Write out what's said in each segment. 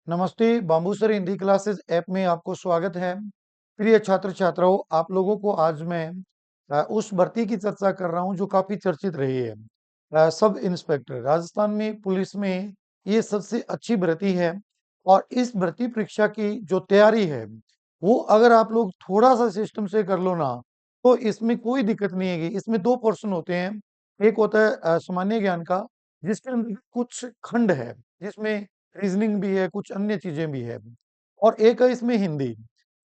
नमस्ते, bamboo sir Hindi classes app में आपको स्वागत है। प्रिय छात्र छात्राओं, आप लोगों को आज मैं उस भर्ती की चर्चा कर रहा हूं जो काफी चर्चित रही है। सब इंस्पेक्टर राजस्थान में पुलिस में ये सबसे अच्छी भर्ती है और इस भर्ती परीक्षा की जो तैयारी है वो अगर आप लोग थोड़ा सा सिस्टम से कर लो ना तो इसमें कोई दिक्कत नहीं है। इसमें दो पोर्शन होते हैं। एक होता है सामान्य ज्ञान का, जिसके अंदर कुछ खंड है जिसमें रीजनिंग भी है, कुछ अन्य चीजें भी है, और एक है इसमें हिंदी।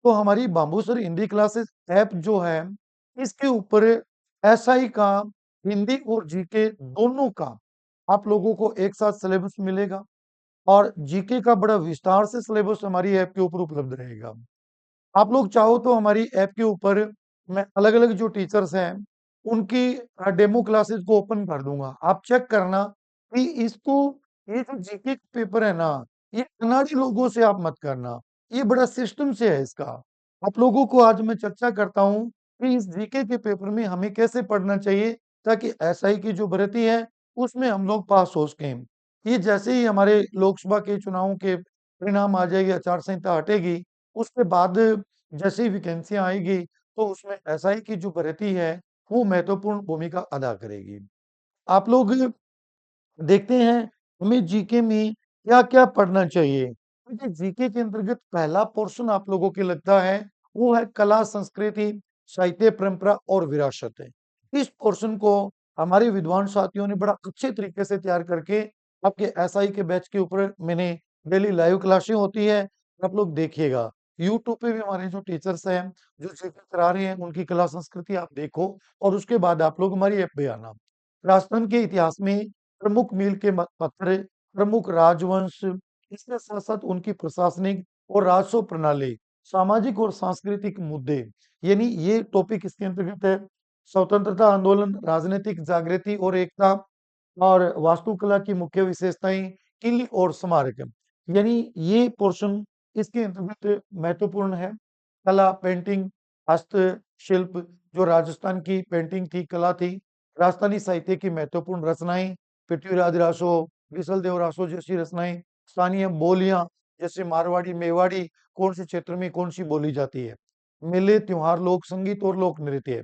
तो हमारी bamboo sir Hindi classes app जो है, इसके ऊपर एसआई का, हिंदी और जीके दोनों का आप लोगों को एक साथ सिलेबस मिलेगा और जीके का बड़ा विस्तार से सिलेबस हमारी ऐप के ऊपर उपलब्ध रहेगा। आप लोग चाहो तो हमारी ऐप के ऊपर मैं अलग-अलग जो टीचर्स हैं, उनकी डेमो क्लासेस को ओपन कर दूँगा। आप चेक करना कि इसको, ये जो जीके का पेपर है ना, ये अनाड़ी लोगों से आप मत करना। ये बड़ा सिस्टम से है इसका। आप लोगों को आज मैं चर्चा करता हूँ कि इस जीके के पेपर में हमें कैसे पढ़ना चाहिए ताकि एसआई की जो भर्ती है, उसमें हम लोग पास हो सकें। ये जैसे ही हमारे लोकसभा के चुनावों के परिणाम आ जाएगी, आचार संहिता हटेगी, उसके बाद जैसे ही वैकेंसियाँ आएगी, तो उसमें एसआई की जो भर्ती है, वो महत्वपूर्ण भूमिका अदा करेगी। आप लोग देखते हैं, हमें जीके में क्या-क्या पढ़ना चाहिए। देखिए, जीके के अंतर्गत पहला पोर्शन आप लोगों के लगता है, वो है कला, संस्कृति, साहित्य, परंपरा और विरासत है। इस पोर्शन को हमारे विद्वान साथियों ने बड़ा अच्छे तरीके से तैयार करके आपके एसआई के बैच के ऊपर मैंने डेली लाइव क्लासें होती है, आप लोग देखिएगा। यूट्यूब पे भी हमारे जो टीचर्स हैं, जो जीके करा रहे हैं, उनकी कला संस्कृति आप देखो और उसके बाद आप लोग हमारी ऐप पे आना। राजस्थान के इतिहास में प्रमुख मील के पत्थर, प्रमुख राजवंश, इसके साथ-साथ उनकी प्रशासनिक और राजस्व प्रणाली, सामाजिक और सांस्कृतिक मुद्दे, यानी ये टॉपिक इसके अंतर्गत है। स्वतंत्रता आंदोलन, राजनीतिक जागृति और एकता, और वास्तुकला की मुख्य विशेषताएं, किले और स्मारक, यानी ये पोर्शन इसके अंतर्गत महत्वपूर्ण है। कला, पेंटिंग, हस्तशिल्प, जो राजस्थान की पेंटिंग थी, कला थी, राजस्थानी साहित्य की महत्वपूर्ण रचनाएं, पृथ्वीराज रासो, विसल रासो जैसी रचनाएं, स्थानीय बोलियां जैसे मारवाड़ी, मेवाड़ी, कौन से क्षेत्र में कौन सी बोली जाती है, मेले, त्योहार, लोक संगीत और लोक नृत्य,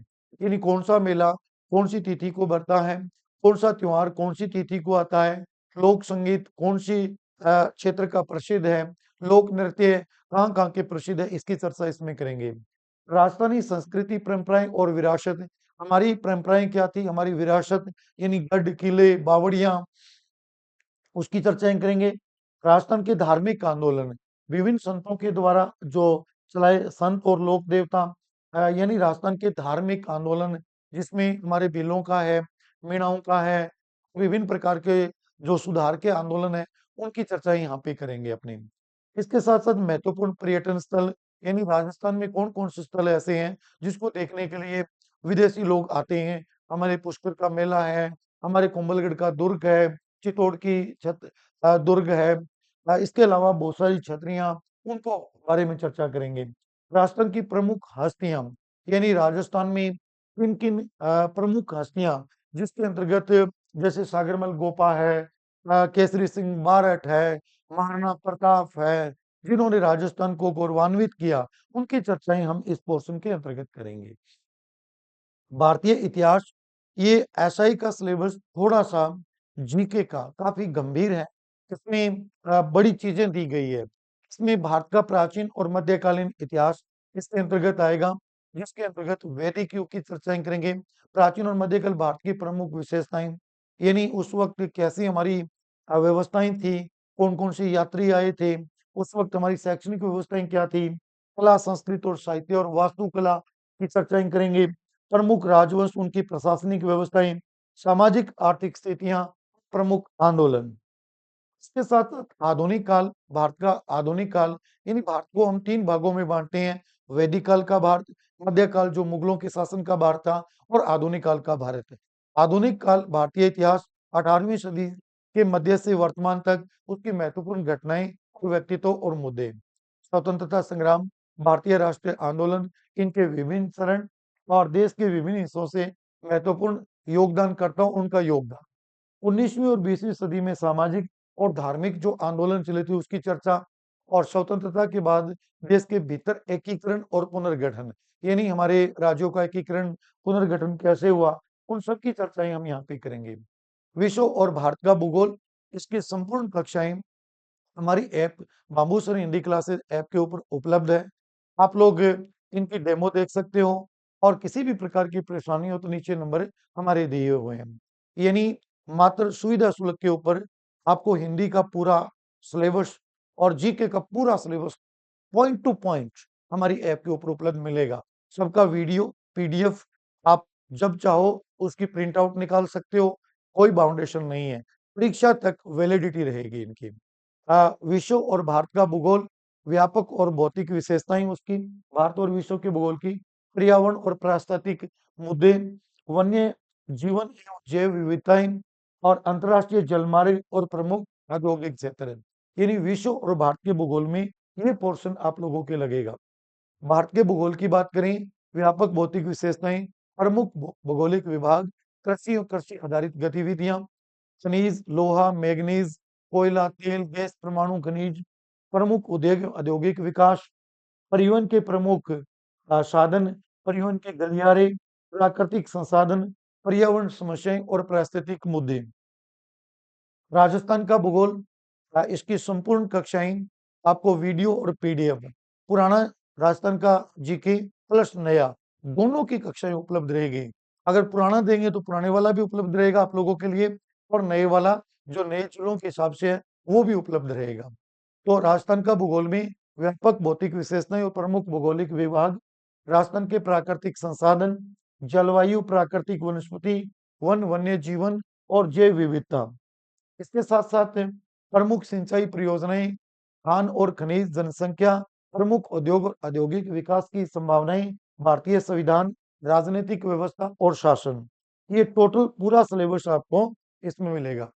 यानी कौन सा मेला कौन सी तिथि को बढ़ता है, कौन सा त्योहार कौन सी तिथि को आता है, लोक संगीत कौन सी क्षेत्र का प्रसिद्ध है, लोक नृत्य कहाँ-कहाँ के प्रसिद्ध है, इसकी चर्चा इसमें करेंगे। राजस्थानी संस्कृति, परंपराएं और विरासत, हमारी परंपराएं क्या थी, हमारी विरासत यानी गढ़, किले, बावड़ियां, उसकी चर्चाएं करेंगे। राजस्थान के धार्मिक आंदोलन, विभिन्न संतों के द्वारा जो चलाए संत और लोक देवता, यानी राजस्थान के धार्मिक आंदोलन, जिसमें हमारे भीलों का है, मीणाओं का है, विभिन्न प्रकार के जो सुधार के आंदोलन है, उनकी चर्चा यहाँ पे करेंगे अपनी। इसके साथ-साथ महत्वपूर्ण पर्यटन स्थल, यानी राजस्थान में कौन-कौन से स्थल ऐसे हैं जिसको देखने के लिए विदेशी लोग आते हैं। हमारे पुष्कर का मेला है, हमारे कुंभलगढ़ का दुर्ग है, चित्तौड़ की दुर्ग है। इसके अलावा बहुत सारी छतरियाँ, उनको बारे में चर्चा करेंगे। राजस्थान की प्रमुख हस्तियाँ, यानी राजस्थान में किन-किन प्रमुख हस्तियाँ, जिसके अंतर्गत जैसे सागरमल गोपा है, केसरी सिंह बारठ है, महाराणा प्रताप है, जिन्होंने राजस्थान को गौरवान्वित किया, उनकी चर्चाएँ हम इस पोर्शन के अंतर्गत करेंगे। भारतीय इतिहास, ये एसआई का सिलेबस थोड़ा-सा जीके का काफ़ी गंभीर है। इसमें बड़ी चीज़ें दी गई है। इसमें भारत का प्राचीन और मध्यकालीन इतिहास इसके अंतर्गत आएगा, जिसके अंतर्गत वैदिक युग की चर्चाएँ करेंगे। प्राचीन और मध्यकाल भारत की प्रमुख विशेषताएँ, यानी उस वक़्त कैसी हमारी व्यवस्थाएँ थी, कौन-कौन से यात्री आए थे, उस वक़्त हमारी शैक्षणिक व्यवस्थाएँ क्या थी, कला, संस्कृत और साहित्य और वास्तुकला की चर्चाएँ करेंगे। प्रमुख राजवंश, उनकी प्रशासनिक व्यवस्थाएं, सामाजिक आर्थिक स्थितियां, प्रमुख आंदोलन। इसके साथ साथ आधुनिक काल, भारत का आधुनिक काल, यानी भारत को हम तीन भागों में बांटते हैं। वैदिक काल का भारत, मध्यकाल जो मुगलों के शासन का भारत था, और आधुनिक काल का भारत है। आधुनिक काल भारतीय इतिहास 18वीं सदी के मध्य से वर्तमान तक, उसकी महत्वपूर्ण घटनाएं और व्यक्तित्व और मुद्दे। स्वतंत्रता संग्राम, भारतीय राष्ट्रीय आंदोलन, इनके विभिन्न चरण और देश के विभिन्न हिस्सों से महत्वपूर्ण योगदानकर्ताओं, उनका योगदान। 19वीं और 20वीं सदी में सामाजिक और धार्मिक जो आंदोलन चले थे, उसकी चर्चा। और स्वतंत्रता के बाद देश के भीतर एकीकरण और पुनर्गठन, यानी हमारे राज्यों का एकीकरण, पुनर्गठन कैसे हुआ, उन सब की चर्चाएं हम यहाँ पे करेंगे। विश्व और भारत का भूगोल, इसकी संपूर्ण कक्षाएं हमारी app bamboo sir Hindi classes app के ऊपर उपलब्ध है। आप लोग इनकी डेमो देख सकते हो और किसी भी प्रकार की परेशानी हो तो नीचे नंबर हमारे दिए हुए हैं। यानी मात्र सुविधा शुल्क के ऊपर आपको हिंदी का पूरा सिलेबस और जीके का पूरा सिलेबस पॉइंट टू पॉइंट हमारी ऐप के ऊपर उपलब्ध मिलेगा। सबका वीडियो, पीडीएफ आप जब चाहो उसकी प्रिंट आउट निकाल सकते हो, कोई बाउंडेशन नहीं है। परीक्षा तक वैलिडिटी रहेगी इनकी। विश्व और भारत का भूगोल, व्यापक और भौतिक विशेषताएं उसकी, भारत और विश्व के भूगोल की, पर्यावरण और पारिस्थितिक मुद्दे, वन्य जीवन एवं जैव विविधताएं और अंतर्राष्ट्रीय जलमार्ग और प्रमुख औद्योगिक क्षेत्र। यानी विश्व और भारत के भूगोल में ये पोर्शन आप लोगों के लगेगा। भारत के भूगोल की बात करें, व्यापक भौतिक विशेषताएं, प्रमुख भौगोलिक विभाग, कृषि और कृषि आधारित गतिविधियां, खनिज, लोहा, मैग्नीज, कोयला, तेल, गैस, परमाणु खनिज, प्रमुख उद्योग, औद्योगिक विकास, परिवहन के प्रमुख साधन, परिवहन के गलियारे, प्राकृतिक संसाधन, पर्यावरण समस्याएं और पारिस्थितिक मुद्दे। राजस्थान का भूगोल, इसकी संपूर्ण कक्षाएं आपको वीडियो और पीडीएफ, पुराना राजस्थान का जीके प्लस नया दोनों की कक्षाएं उपलब्ध रहेगी। अगर पुराना देंगे तो पुराने वाला भी उपलब्ध रहेगा आप लोगों के लिए, और नए वाला जो नए जिलों के हिसाब से है वो भी उपलब्ध रहेगा। तो राजस्थान का भूगोल में व्यापक भौतिक विशेषताएं और प्रमुख भौगोलिक विभाग, राजस्थान के प्राकृतिक संसाधन, जलवायु, प्राकृतिक वनस्पति, वन्य जीवन और जैव विविधता। इसके साथ साथ प्रमुख सिंचाई परियोजनाएं, खान और खनिज, जनसंख्या, प्रमुख उद्योग और औद्योगिक विकास की संभावनाएं, भारतीय संविधान, राजनीतिक व्यवस्था और शासन। ये टोटल पूरा सिलेबस आपको इसमें मिलेगा।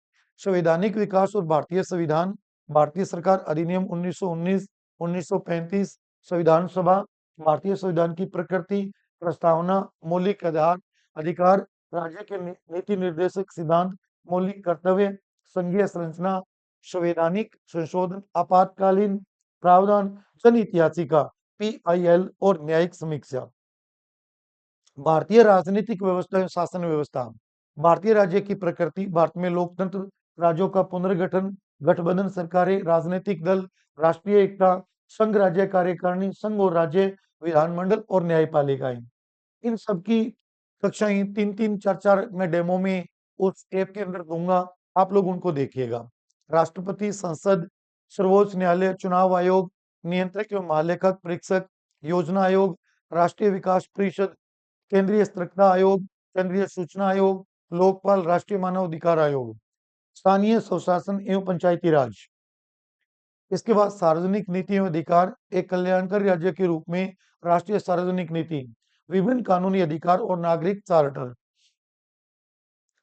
संवैधानिक विकास और भारतीय संविधान, भारतीय सरकार अधिनियम 1919, 1935, संविधान सभा, भारतीय संविधान की प्रकृति, प्रस्तावना, मौलिक आधार, अधिकार, राज्य के नीति निर्देशक सिद्धांत, मौलिक कर्तव्य, संघीय संरचना, संवैधानिक संशोधन, आपातकालीन प्रावधान, जन याचिका, पीआईएल और न्यायिक समीक्षा। भारतीय राजनीतिक व्यवस्था एवं शासन व्यवस्था, भारतीय राज्य की प्रकृति, भारत में लोकतंत्र, राज्यों का पुनर्गठन, गठबंधन सरकारें, राजनीतिक दल, राष्ट्रीय एकता, संघ राज्य कार्यकारिणी, संघ और राज्य विधानमंडल और न्यायपालिकाएं। इन सबकी कक्षाएं 3-3, 4-4 मैं डेमो में उस ऐप के अंदर दूंगा, आप लोग उनको देखिएगा। राष्ट्रपति, संसद, सर्वोच्च न्यायालय, चुनाव आयोग, नियंत्रक एवं महालेखक परीक्षक, योजना आयोग, राष्ट्रीय विकास परिषद, केंद्रीय सतर्कता आयोग, केंद्रीय सूचना आयोग, लोकपाल, राष्ट्रीय मानव अधिकार आयोग, स्थानीय स्वशासन एवं पंचायती राज। इसके बाद सार्वजनिक नीति एवं अधिकार, एक कल्याणकारी राज्य के रूप में राष्ट्रीय सार्वजनिक नीति, विभिन्न कानूनी अधिकार और नागरिक चार्टर।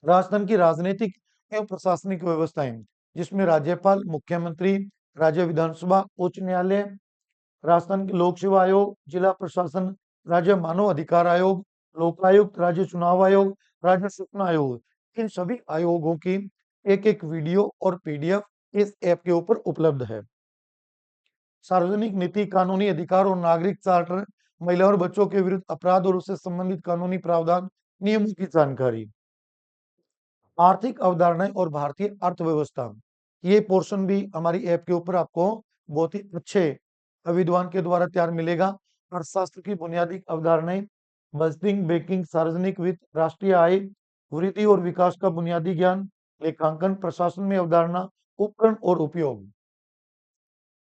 राजस्थान की राजनीतिक एवं प्रशासनिक व्यवस्थाएं, जिसमें राज्यपाल, मुख्यमंत्री, राज्य विधानसभा, उच्च न्यायालय, राजस्थान के लोक सेवा आयोग, जिला प्रशासन, राज्य मानव अधिकार आयोग, लोकायुक्त, राज्य चुनाव आयोग, राज्य सूचना आयोग। इन सभी आयोगों की एक एक वीडियो और पीडीएफ इस ऐप के ऊपर उपलब्ध है। सार्वजनिक नीति, कानूनी अधिकार और नागरिक चार्टर, महिला और बच्चों के विरुद्ध अपराध और उससे संबंधित कानूनी प्रावधान, नियमों की जानकारी, आर्थिक अवधारणाएं और भारतीय अर्थव्यवस्था। ये पोर्शन भी हमारी ऐप के ऊपर आपको बहुत ही अच्छे विद्वान के द्वारा तैयार मिलेगा। अर्थशास्त्र की बुनियादी अवधारणाएं, बजटिंग, बैंकिंग, सार्वजनिक वित्त, राष्ट्रीय आय, वृद्धि और विकास का बुनियादी ज्ञान, लेखांकन, प्रशासन में अवधारणा, उपकरण और उपयोग,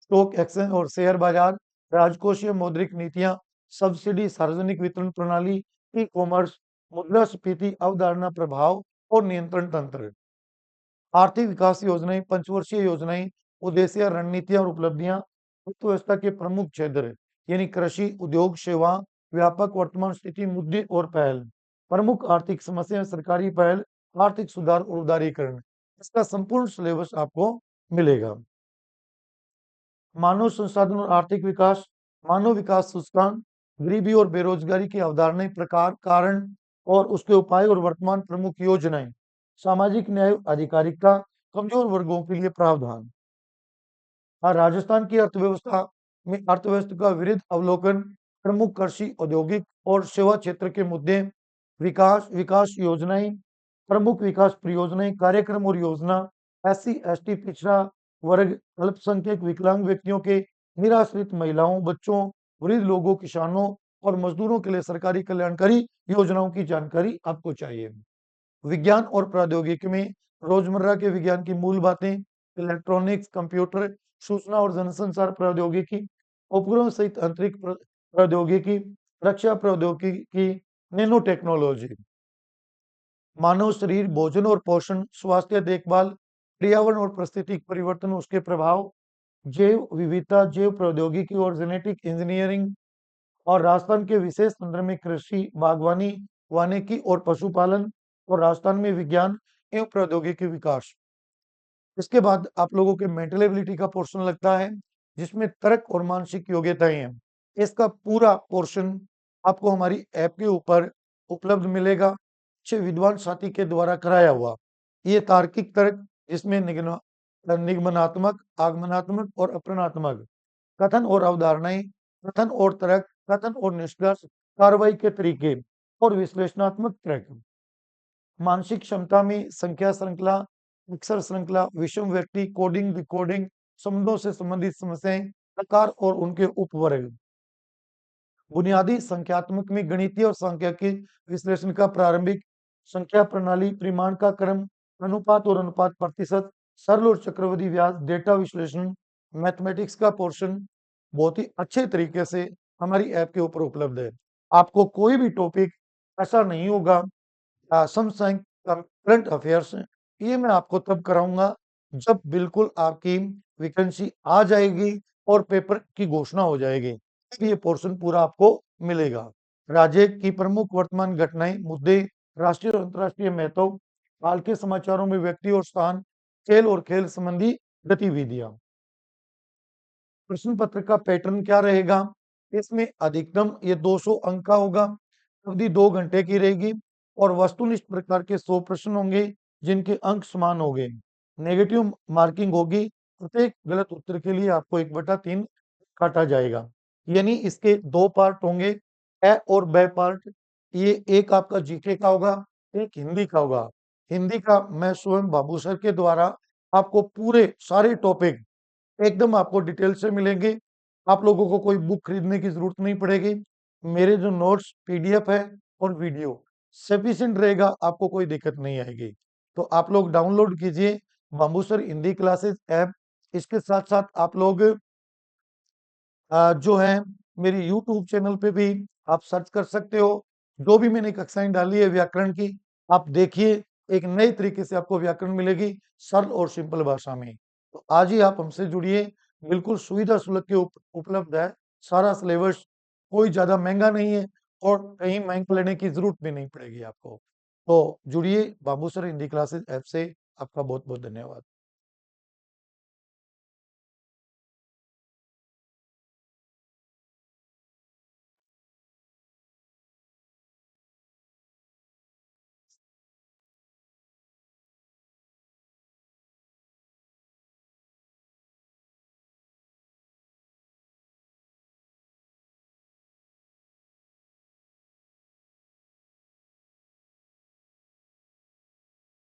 स्टॉक एक्सचेंज और शेयर बाजार, राजकोषीय मौद्रिक नीतियां, सब्सिडी, सार्वजनिक वितरण प्रणाली, ई कॉमर्स, मुद्रास्फीति अवधारणा, प्रभाव और नियंत्रण तंत्र, आर्थिक विकास योजनाएं, पंचवर्षीय योजनाएं, उद्देश्य, रणनीतियां और उपलब्धियां, अर्थव्यवस्था के प्रमुख क्षेत्र यानी कृषि, उद्योग, सेवा, व्यापक वर्तमान स्थिति, मुद्दे और पहल, प्रमुख आर्थिक समस्या, सरकारी पहल, आर्थिक सुधार और उदारीकरण। इसका संपूर्ण सिलेबस आपको मिलेगा। मानव संसाधन और आर्थिक विकास, मानव विकास सूचकांक, गरीबी और बेरोजगारी की अवधारणाएं, प्रकार, कारण और उसके उपाय और वर्तमान प्रमुख योजनाएं, सामाजिक न्याय, आधिकारिकता, कमजोर वर्गों के लिए प्रावधान। राजस्थान की अर्थव्यवस्था में अर्थव्यवस्था का विविध अवलोकन, प्रमुख कृषि, औद्योगिक और सेवा क्षेत्र के मुद्दे, विकास विकास योजनाएं, प्रमुख विकास परियोजनाएं, कार्यक्रम और योजना, SC ST पिछड़ा वर्ग, अल्पसंख्यक, विकलांग व्यक्तियों के, निराश्रित महिलाओं, बच्चों, वृद्ध लोगों, किसानों और मजदूरों के लिए सरकारी कल्याणकारी योजनाओं की जानकारी आपको चाहिए। विज्ञान और प्रौद्योगिकी में रोजमर्रा के विज्ञान की मूल बातें, इलेक्ट्रॉनिक्स, कंप्यूटर, सूचना और जनसंचार प्रौद्योगिकी, उपग्रह सहित अंतरिक्ष प्रौद्योगिकी, रक्षा प्रौद्योगिकी, नैनो टेक्नोलॉजी, मानव शरीर, भोजन और पोषण, स्वास्थ्य देखभाल, पर्यावरण और पारिस्थितिक परिवर्तन, उसके प्रभाव, जैव विविधता, जैव प्रौद्योगिकी और जेनेटिक इंजीनियरिंग, और राजस्थान के विशेष तंत्र में कृषि, बागवानी, वानिकी और पशुपालन, और राजस्थान में विज्ञान एवं प्रौद्योगिकी विकास। इसके बाद आप लोगों के मेंटल एबिलिटी का पोर्शन लगता है, जिसमें तर्क और मानसिक योग्यताएं हैं। इसका पूरा पोर्शन आपको हमारी ऐप के ऊपर उपलब्ध मिलेगा, अच्छे विद्वान साथी के द्वारा कराया हुआ। ये तार्किक तर्क, जिसमें निगमनात्मक, आगमनात्मक और अपरणात्मक, कथन और अवधारणाएं, कथन और तर्क, कथन और निष्कर्ष, कार्रवाई के तरीके और विश्लेषणात्मक तर्क। मानसिक क्षमता में संख्या श्रृंखला, अक्षर श्रृंखला, विषम व्यक्ति, कोडिंग, डिकोडिंग, शब्दों से संबंधित समस्याएं, प्रकार और उनके उपवर्ग। बुनियादी संख्यात्मक में गणितीय और सांख्यिकी विश्लेषण का प्रारंभिक, संख्या प्रणाली, परिमाण का क्रम, अनुपात और अनुपात प्रतिशत, सरल और चक्रवृद्धि व्यास, डेटा विश्लेषण, मैथमेटिक्स का पोर्शन बहुत ही अच्छे तरीके से हमारी ऐप के ऊपर उपलब्ध है। आपको कोई भी टॉपिक ऐसा नहीं होगा, समसामयिक करंट अफेयर्स, ये मैं आपको तब कराऊंगा जब बिल्कुल आपकी वैकेंसी आ जाएगी और पेपर की घोषणा हो जाएगी, तब ये पोर्शन पूरा आपको मिलेगा। राज्य की प्रमुख वर्तमान घटनाएं, मुद्दे, राष्ट्रीय और अंतर्राष्ट्रीय महत्व, हाल के समाचारों में व्यक्ति और स्थान, खेल और खेल संबंधी गतिविधियां। प्रश्न पत्र का पैटर्न क्या रहेगा? इसमें अधिकतम ये 200 अंक का होगा, अवधि 2 घंटे की रहेगी और वस्तुनिष्ठ प्रकार के 100 प्रश्न होंगे, जिनके अंक समान होंगे। नेगेटिव मार्किंग होगी, प्रत्येक गलत उत्तर के लिए आपको 1/3 काटा जाएगा। यानी इसके 2 पार्ट होंगे, अ और ब पार्ट। ये एक आपका जीके का होगा, एक हिंदी का होगा। हिंदी का मैं स्वयं बाबू सर के द्वारा आपको पूरे सारे टॉपिक एकदम आपको डिटेल से मिलेंगे। आप लोगों को कोई बुक खरीदने की जरूरत नहीं पड़ेगी। मेरे जो नोट्स पीडीएफ है और वीडियो सफिशिएंट रहेगा, आपको कोई दिक्कत नहीं आएगी। तो आप लोग डाउनलोड कीजिए बाबू सर हिंदी क्लासेस ऐप। इसके साथ साथ आप लोग जो है मेरी यूट्यूब चैनल पे भी आप सर्च कर सकते हो। जो भी मैंने कक्षाएं डाली है व्याकरण की, आप देखिए, एक नए तरीके से आपको व्याकरण मिलेगी, सरल और सिंपल भाषा में। तो आज ही आप हमसे जुड़िए, बिल्कुल सुविधा सुलभ के उपलब्ध है सारा सिलेबस, कोई ज्यादा महंगा नहीं है और कहीं महंगा लेने की जरूरत भी नहीं पड़ेगी आपको। तो जुड़िए बाबू सर हिंदी क्लासेस ऐप से। आपका बहुत बहुत धन्यवाद।